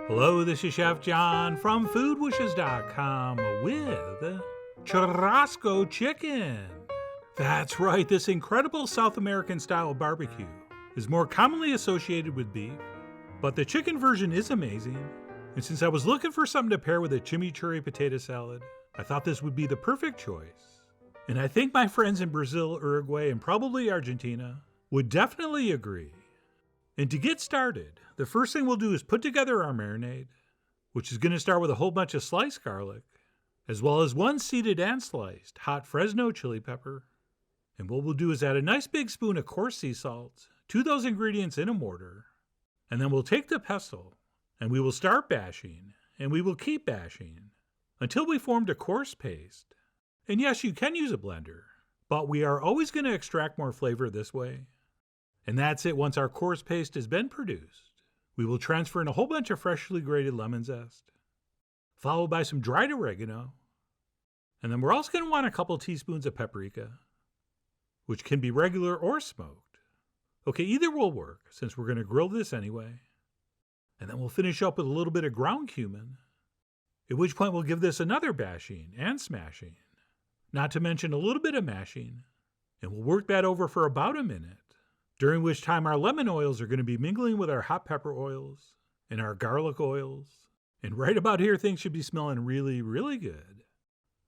Hello, this is Chef John from foodwishes.com with Churrasco chicken. That's right, this incredible South American style barbecue is more commonly associated with beef, but the chicken version is amazing. And since I was looking for something to pair with a chimichurri potato salad, I thought this would be the perfect choice. And I think my friends in Brazil, Uruguay, and probably Argentina would definitely agree. And to get started, the first thing we'll do is put together our marinade, which is going to start with a whole bunch of sliced garlic, as well as one seeded and sliced hot Fresno chili pepper. And what we'll do is add a nice big spoon of coarse sea salt to those ingredients in a mortar. And then we'll take the pestle and we will start bashing, and we will keep bashing until we formed a coarse paste. And yes, you can use a blender, but we are always going to extract more flavor this way. And that's it. Once our coarse paste has been produced, we will transfer in a whole bunch of freshly grated lemon zest, followed by some dried oregano. And then we're also going to want a couple teaspoons of paprika, which can be regular or smoked. Okay, either will work since we're going to grill this anyway. And then we'll finish up with a little bit of ground cumin, at which point we'll give this another bashing and smashing, not to mention a little bit of mashing. And we'll work that over for about a minute, during which time our lemon oils are going to be mingling with our hot pepper oils and our garlic oils. And right about here, things should be smelling really, really good.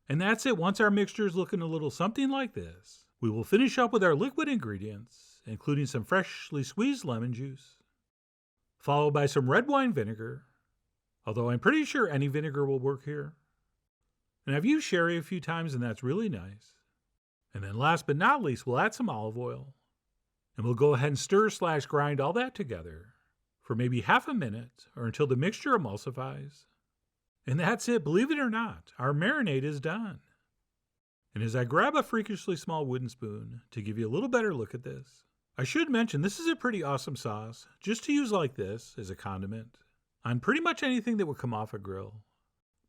And that's it. Once our mixture is looking a little something like this, we will finish up with our liquid ingredients, including some freshly squeezed lemon juice, followed by some red wine vinegar, although I'm pretty sure any vinegar will work here. And I've used sherry a few times, and that's really nice. And then last but not least, we'll add some olive oil. And we'll go ahead and stir/grind all that together for maybe half a minute or until the mixture emulsifies. And that's it. Believe it or not, our marinade is done. And as I grab a freakishly small wooden spoon to give you a little better look at this, I should mention this is a pretty awesome sauce just to use like this as a condiment on pretty much anything that would come off a grill.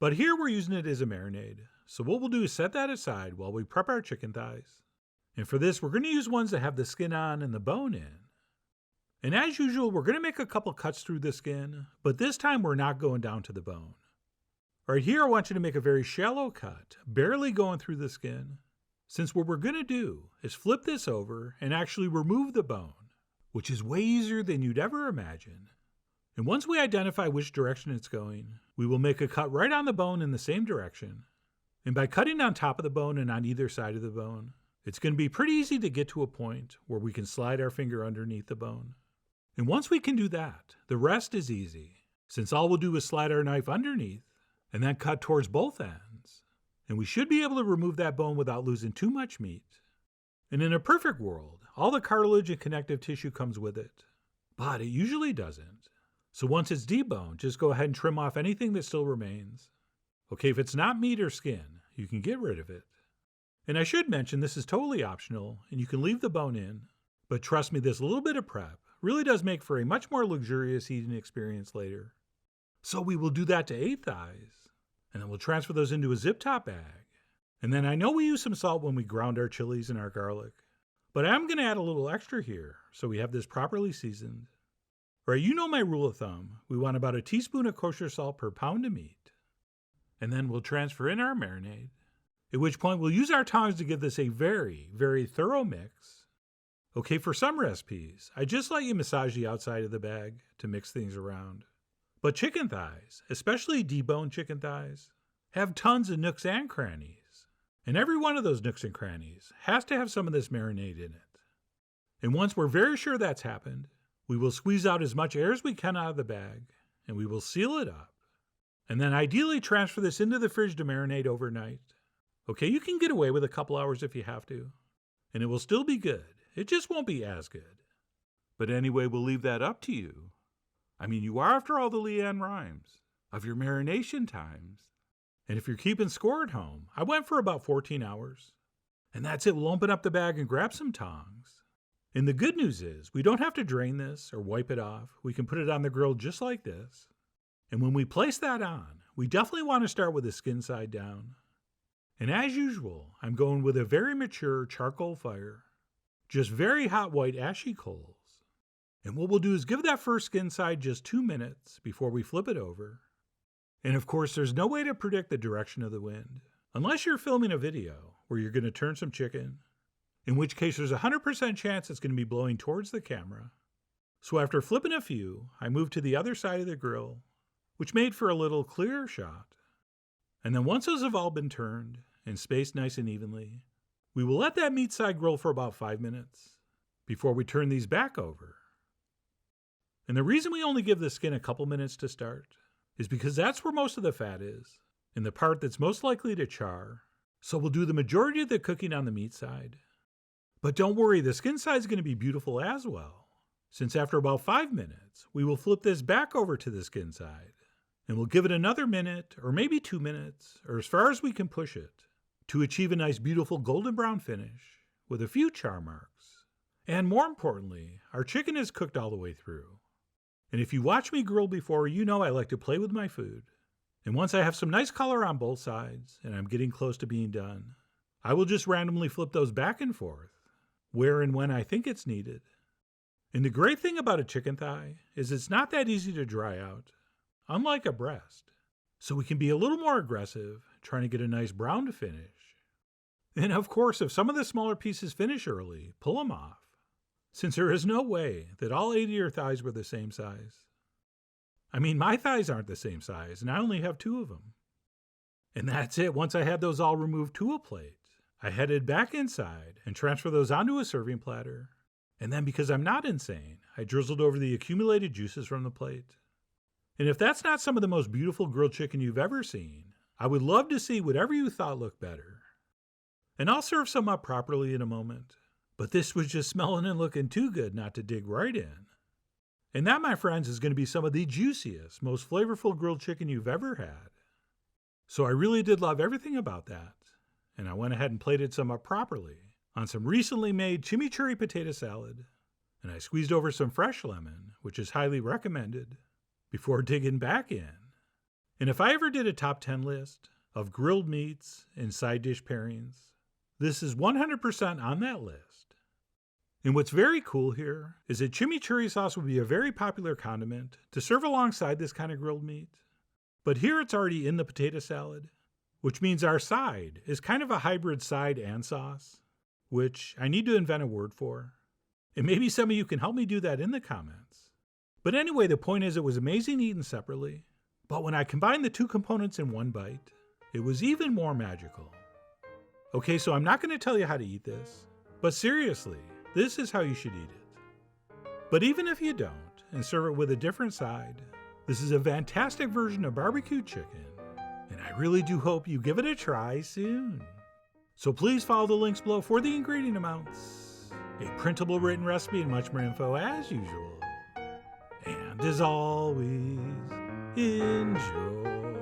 But here we're using it as a marinade. So what we'll do is set that aside while we prep our chicken thighs. And for this, we're going to use ones that have the skin on and the bone in. And as usual, we're going to make a couple cuts through the skin, but this time we're not going down to the bone. All right, here I want you to make a very shallow cut, barely going through the skin, since what we're going to do is flip this over and actually remove the bone, which is way easier than you'd ever imagine. And once we identify which direction it's going, we will make a cut right on the bone in the same direction. And by cutting on top of the bone and on either side of the bone, it's going to be pretty easy to get to a point where we can slide our finger underneath the bone. And once we can do that, the rest is easy, since all we'll do is slide our knife underneath and then cut towards both ends. And we should be able to remove that bone without losing too much meat. And in a perfect world, all the cartilage and connective tissue comes with it. But it usually doesn't. So once it's deboned, just go ahead and trim off anything that still remains. Okay, if it's not meat or skin, you can get rid of it. And I should mention this is totally optional, and you can leave the bone in. But trust me, this little bit of prep really does make for a much more luxurious eating experience later. So we will do that to 8 thighs, and then we'll transfer those into a zip-top bag. And then I know we use some salt when we ground our chilies and our garlic, but I'm going to add a little extra here so we have this properly seasoned. All right, you know my rule of thumb. We want about a teaspoon of kosher salt per pound of meat. And then we'll transfer in our marinade, at which point we'll use our tongs to give this a very, very thorough mix. Okay, for some recipes, I just let you massage the outside of the bag to mix things around. But chicken thighs, especially deboned chicken thighs, have tons of nooks and crannies. And every one of those nooks and crannies has to have some of this marinade in it. And once we're very sure that's happened, we will squeeze out as much air as we can out of the bag, and we will seal it up. And then ideally transfer this into the fridge to marinate overnight. Okay, you can get away with a couple hours if you have to, and it will still be good. It just won't be as good. But anyway, we'll leave that up to you. I mean, you are, after all, the Leanne Rimes of your marination times. And if you're keeping score at home, I went for about 14 hours. And that's it. We'll open up the bag and grab some tongs. And the good news is we don't have to drain this or wipe it off. We can put it on the grill just like this. And when we place that on, we definitely want to start with the skin side down. And as usual, I'm going with a very mature charcoal fire. Just very hot white ashy coals. And what we'll do is give that first skin side just 2 minutes before we flip it over. And of course, there's no way to predict the direction of the wind, unless you're filming a video where you're going to turn some chicken, in which case there's a 100% chance it's going to be blowing towards the camera. So after flipping a few, I moved to the other side of the grill, which made for a little clearer shot. And then once those have all been turned and spaced nice and evenly, we will let that meat side grill for about 5 minutes before we turn these back over. And the reason we only give the skin a couple minutes to start is because that's where most of the fat is, and the part that's most likely to char. So we'll do the majority of the cooking on the meat side. But don't worry, the skin side is going to be beautiful as well, since after about 5 minutes, we will flip this back over to the skin side, and we'll give it another minute, or maybe 2 minutes, or as far as we can push it, to achieve a nice beautiful golden brown finish with a few char marks. And more importantly, our chicken is cooked all the way through. And if you watch me grill before, you know I like to play with my food. And once I have some nice color on both sides, and I'm getting close to being done, I will just randomly flip those back and forth, where and when I think it's needed. And the great thing about a chicken thigh is it's not that easy to dry out, unlike a breast. So we can be a little more aggressive, trying to get a nice brown to finish. And of course, if some of the smaller pieces finish early, pull them off, since there is no way that all 8 of your thighs were the same size. I mean, my thighs aren't the same size, and I only have 2 of them. And that's it. Once I had those all removed to a plate, I headed back inside and transferred those onto a serving platter. And then, because I'm not insane, I drizzled over the accumulated juices from the plate. And if that's not some of the most beautiful grilled chicken you've ever seen, I would love to see whatever you thought looked better. And I'll serve some up properly in a moment. But this was just smelling and looking too good not to dig right in. And that, my friends, is going to be some of the juiciest, most flavorful grilled chicken you've ever had. So I really did love everything about that. And I went ahead and plated some up properly on some recently made Chimichurri Potato Salad. And I squeezed over some fresh lemon, which is highly recommended, before digging back in. And if I ever did a top 10 list of grilled meats and side dish pairings, this is 100% on that list. And what's very cool here is that chimichurri sauce would be a very popular condiment to serve alongside this kind of grilled meat. But here it's already in the potato salad, which means our side is kind of a hybrid side and sauce, which I need to invent a word for. And maybe some of you can help me do that in the comments. But anyway, the point is it was amazing eaten separately, but when I combined the 2 components in one bite, it was even more magical. Okay, so I'm not going to tell you how to eat this, but seriously, this is how you should eat it. But even if you don't, and serve it with a different side, this is a fantastic version of barbecue chicken, and I really do hope you give it a try soon. So please follow the links below for the ingredient amounts, a printable written recipe, and much more info as usual. And as always, enjoy.